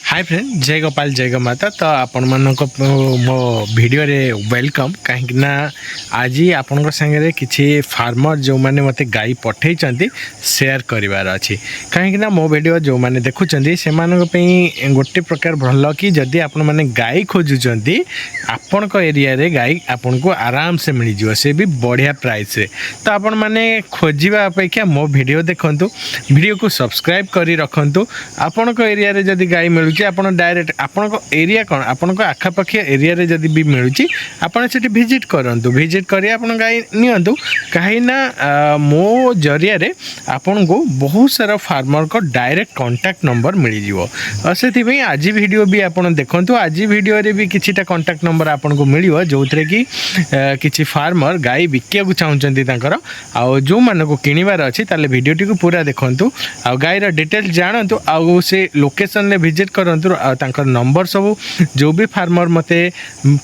Hi friend जय गोपाल जय गोमाता तो आपण मानक मो वीडियो रे वेलकम कहीं आज आपण संगे किसी फार्मर जो मैंने मते गाई पठे शेयर करार अच्छी कहीं मो वीडियो जो मैंने देखुं से गोटे प्रकार भल कि जदि आपण मैंने गाई खोजुंट आपण एरिया रे गाई आपन को आराम से मिल जाव से भी बढ़िया प्राइस रे तो आपण मैंने खोजा अपेक्षा मो वीडियो देखु वीडियो को सब्सक्राइब करी रखु आपण एरिया रे जदि गाई मिलूँ आपन डायरेक्ट आपण एरिया कौन आपण आखापाखी एरिया रे जदि भी मिलूँ आपन से विजिट करूँ विजिट करी आपन गाई नियंतु कहीं मो जरिया रे आपन को बहुत सारा फार्मर को डायरेक्ट कांटेक्ट नंबर मिल जाव से आज वीडियो भी आपन देखंतु आज वीडियो रे भी किछिटा कांटेक्ट नंबर आपन को मिलियो जो थे कि किछि फार्मर गाई बिकिया को चाहूँगी आउ जो मान को किणवार अच्छी ताले वीडियो टी पूरा देखंतु आ गाईर डिटेल्स जानतु आउ से लोकेशन ले विजिट करंतु तांकर नंबर सब जो भी फार्मर मते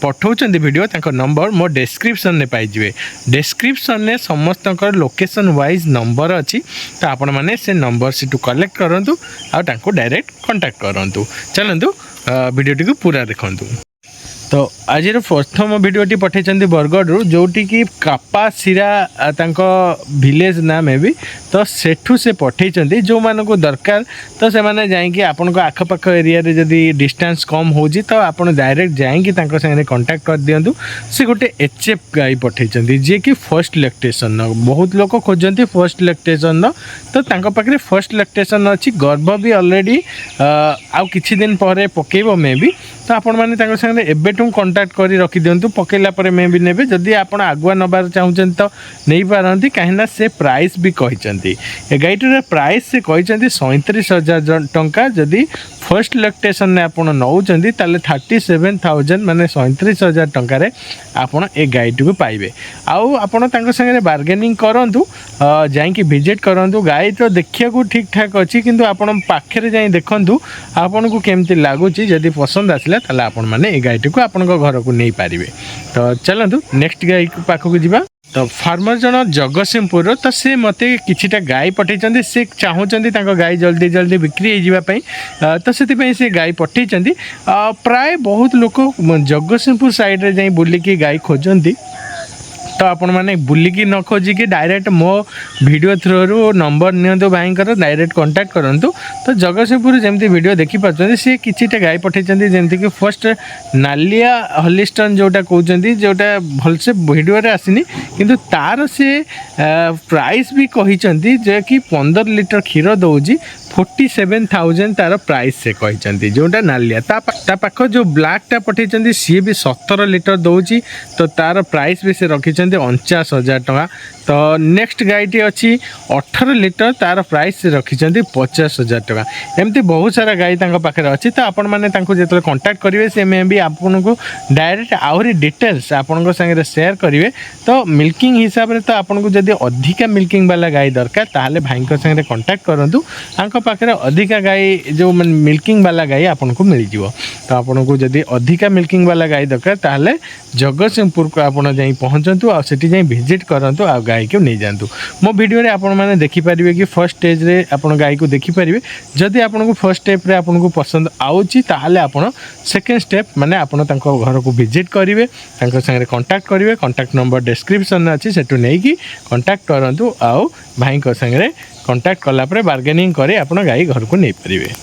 पठाउछन्ती वीडियो तांकर नंबर मो डिस्क्रिप्शन ने पाई जिवे डिस्क्रिप्शन ने समस्त लोकेशन वाइज नंबर अच्छी तो आपण माने से नंबर से कलेक्ट करंतु आ तांको डायरेक्ट कांटेक्ट करंतु चलंतु वीडियो टी पूरा देखंतु। तो आज प्रथम भिडटी पठे बरगढ़ जोटी कि कापासीरा विलेज नाम है भी तो सेठू से पठे जो मान को दरकार तो से माने जाइए आपण को आखपाख एरिया रे जदि डिस्टेंस कम हो तो आपण डायरेक्ट जाइए संगे कांटेक्ट कर दिंतु से गोटे एचएफ गाई पठे जी कि फर्स्ट लैक्टेशन बहुत लोग खोजती फर्स्ट लैक्टेशन तो पाखे फर्स्ट लैक्टेशन अच्छी गर्भ भी ऑलरेडी आउ किछि दिन पर पकेब मे भी तो आपण मैंने संगे एबेठू कांटेक्ट करी रखी दिंतु पकेला पर मे भी नेबे जदि आपण आगुआ नबार चाहूँ तो नहीं पारती कहीं से प्राइस भी कहते गाईटर प्राइस से कहते 37,000 टंका जदि फर्स्ट लैक्टेशन ने आप नौकरी 37,000 माने 37,000 टंकार आपड़ ए गाईटी को पाइबे आउ आपण संगे बार्गेनिंग करूँ जाइए विजिट करूँ गाई तो देखा ठीक ठाक अच्छी किंतु आपण पाखे जाई देखूँ आपन को केमती लगुच जदि पसंद आसला ताले आपण माने ए गाईटी को आपण घर को नहीं पारिबे तो चलतु नेक्स्ट गाई पाखक जावा तो फार्मर जन जगतसिंहपुर तो से मते किछिटा गाई पठे से चाहूँगी गाई जल्दी जल्दी बिक्री होगापी तो से गाई पठे प्राय बहुत लोग जगतसिंहपुर साइड रे जाई बुलिकी गाई खोजती तो आपण मैंने बुलिकी न खोजिकी डायरेक्ट मो वीडियो थ्रू नंबर नियंतु भाई डायरेक्ट कांटेक्ट करूँ तो जगतसिंहपुर जमी वीडियो देखिपार सी किछिटा गाई पठे जमती कि फर्स्ट नालिया हॉलिस्टन जोटा कहते जोटा भलसे वीडियो रे आसनी किंतु तार से प्राइस भी कही जे कि 15 लीटर क्षीर दौजी 47,000 तार प्राइस से कहते जोटा नालिया ता पाख जो ब्लैकटा पठे सी भी 17 लीटर दौजी तो तार प्राइस भी से रखी 49,000 टका तो नेक्स्ट गाईटी अच्छी 18 लीटर तार प्राइस से रखी 50,000 टका एमती बहुत सारा गाई पाखे अच्छी तो आपण मैंने जो कांटेक्ट करेंगे से मे भी आपन को डायरेक्ट आहरी डिटेल्स आपण संगे शेयर करेंगे तो मिल्किंग हिसाब से तो आपन को जब अधिका मिल्किंग वाला गाई दरकार ताहले भाई संगे कांटेक्ट करूँ पाखे अधिका गाई जो मिल्किंग वाला गाई आपन को मिल जाव तो आपन को जब अधिका मिल्किंग वाला गाई दरकार ताहले जगतसिंहपुर को आपन जाई पहुँचतु आ सेठी जाई विजिट करंतु आ गाई को नहीं जातु मो वीडियो रे आपण माने देखि परिबे कि फर्स्ट स्टेज रे आपण गाई को देखि परिबे जदि आपण को फर्स्ट स्टेप रे आपण को पसंद आउची ताहले आपण सेकंड स्टेप माने आपण तांको घर को विजिट करिवे तांको संगे कांटेक्ट करिवे कांटेक्ट नंबर डिस्क्रिप्शन में अछि सेटु नै कि कांटेक्ट करंतु आ भाई को संगे कांटेक्ट कला परे बार्गेनिंग करे आपण गाई घर को नहीं परिबे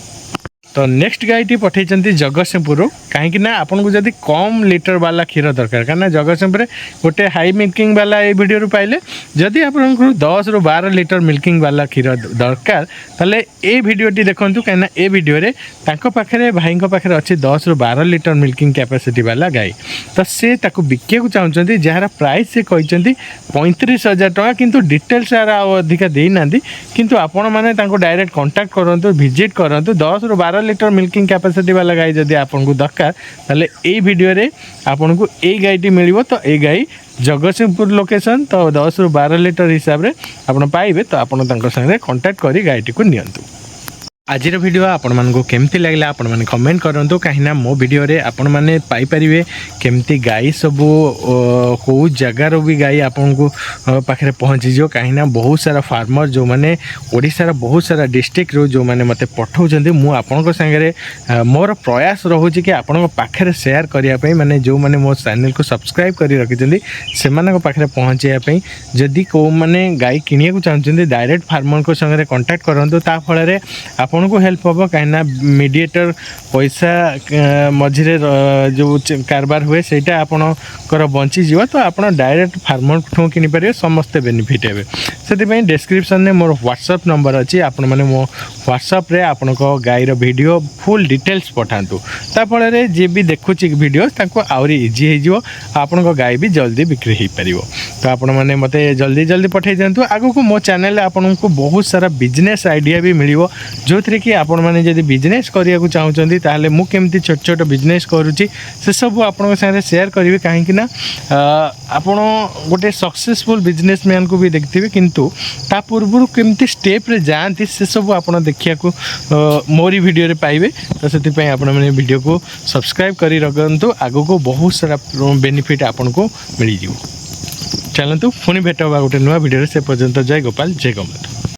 तो नेक्स्ट गाईटी पठे जगतसिंहपुर कहीं आपन को जब कम लीटर वाला क्षीर दरकार कहीं जगतसिंहपुर गोटे हाई मिल्किंग वाला ये वीडियो पाइले जदि आप 10 ରୁ 12 लीटर मिल्किंग वाला क्षीर दरकार ताले ए वीडियोटी देखंतु कहीं ए वीडियो रे तांको पाखरे भाई पाखे अच्छी 10 ରୁ 12 लीटर मिल्किंग कैपेसिटी वाला गाई तो से ताको बिकिया को चाहूँगी जार प्राइस से कहते 35,000 टका किंतु डिटेल्स सार अधिका देना किंतु आपण मैंने डायरेक्ट कांटेक्ट करूँ विजिट करूँ 10 ରୁ 12 लीटर मिल्किंग कैपेसिटी वाला गाई जदि आपन को दरकार ताले ए वीडियो रे आपन को ए गाईटी मिलिबो तो ए गाई जगतसिंहपुर लोकेशन तो 10 ରୁ 12 लीटर हिसाब रे आपन पाइबे तो आपन संगे कांटेक्ट करी गाईटी को नियंतु। आज वीडियो आपण मानको केमती लागला आपण माने कमेंट करंतु कहीं मो वीडियो रे आपण माने पाई परिवे केमती गाई सबू को जगार भी गाई आपन को पाखरे पहुँची जो कहीं बहुत सारा फार्मर जो माने ओडिसा रा बहुत सारा डिस्ट्रिक्ट रो जो माने मते पठाउछन्ती मु आपन को संगे मोर प्रयास रहउछि कि आपन को पाखरे शेयर करिया पई माने जो माने मो चैनल को सब्सक्राइब करी रखिछन्ती सेमान को पाखरे पहुँचिया पई जदी को माने गाई किनिया को चाहछन्ती डायरेक्ट फार्मर को संगे कांटेक्ट करंतु ता फल रे आपन को हेल्प हम कहीं मीडिएटर पैसा मझे जो कारबार हुए सहीटा आपणकर बंचीज तो आप डायरेक्ट फार्मर ठूँ किनीपर समस्ते बेनिफिट हे से डिस्क्रिप्शन में मोर व्हाट्सएप नंबर अच्छी आपण मैंने मो व्हाट्सएप रे आपण गाईर वीडियो फुल डिटेल्स पठातु ताफल जी भी देखुची वीडियो आहरी इजी हो आपण गाई भी जल्दी बिक्री हो पार तो आपण मैंने मत जल्दी जल्दी पठे दिंतु आगू को मो चैनल आपन को बहुत सारा बिजनेस आइडिया भी मिल जो थी कि आपण मैंने जब बिजनेस करने को चाहते ताहले मु केमती छोट छोट बिजनेस करुच्ची से सब आपण साथ शेयर करी कहीं आपण गोटे सक्सेसफुल बिजनेसमैन को भी देखते किंतु ता पूर्व केमती स्टेप रे जाती से सब आप देखा मोरी वीडियो रे पाइबे तो से आपण मैंने वीडियो को सब्सक्राइब करी रखु आगो को बहुत सारा बेनिफिट आपन को मिल जाव चलतु पुणी भेट होगा गोटे नुआ वीडियो से पर्यंत जय गोपाल जय गोमाता।